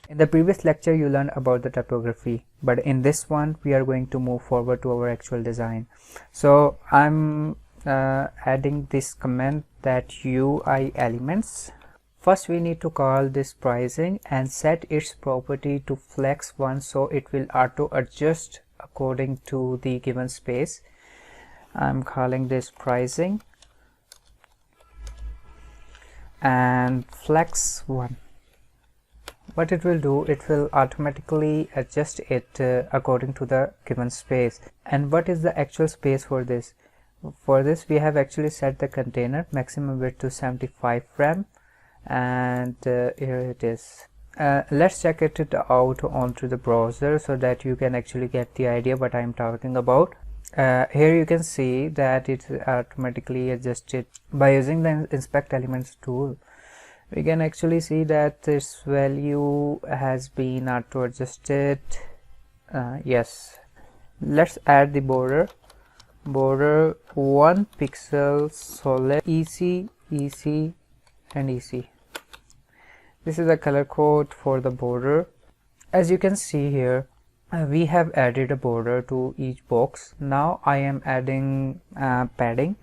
In the previous lecture you learned about the typography, but in this one we are going to move forward to our actual design. So I'm adding this comment that UI elements. First we need to call this pricing and set its property to flex 1, so it will auto adjust according to the given space. I'm calling this pricing and flex 1. What it will do, it will automatically adjust it according to the given space. And what is the actual space for this? For this we have actually set the container maximum width to 75 frame, and here it is. Let's check it out onto the browser so that you can actually get the idea what I'm talking about. Here you can see that it's automatically adjusted. By using the inspect elements tool, we can actually see that this value has been auto adjusted. Yes, let's add the border 1 pixel solid, EC, EC and EC. This is a color code for the border. As you can see here, we have added a border to each box. Now I am adding padding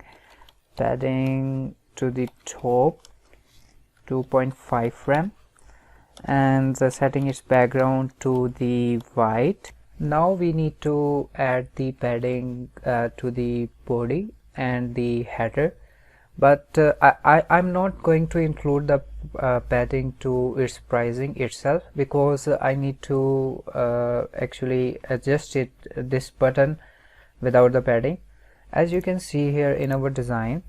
to the top 2.5 frame, and setting its background to the white. Now we need to add the padding to the body and the header, but I'm not going to include the padding to its pricing itself, because I need to actually adjust this button without the padding. As you can see here in our design,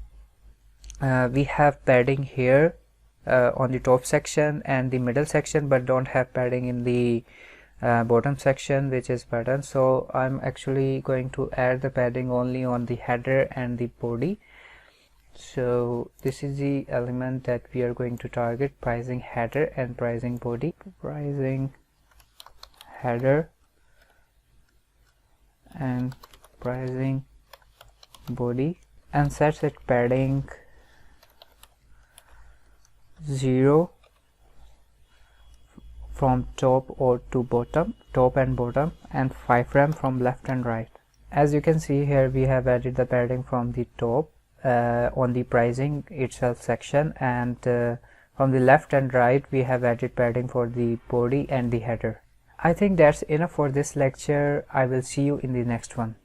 we have padding here on the top section and the middle section, but don't have padding in the bottom section, which is button. So I'm actually going to add the padding only on the header and the body. So this is the element that we are going to target: pricing header and pricing body. Pricing header and pricing body, and set it padding 0 from top or to bottom, top and bottom, and 5 frame from left and right. As you can see here, we have added the padding from the top on the pricing itself section, and from the left and right we have added padding for the body and the header. I think that's enough for this lecture. I will see you in the next one.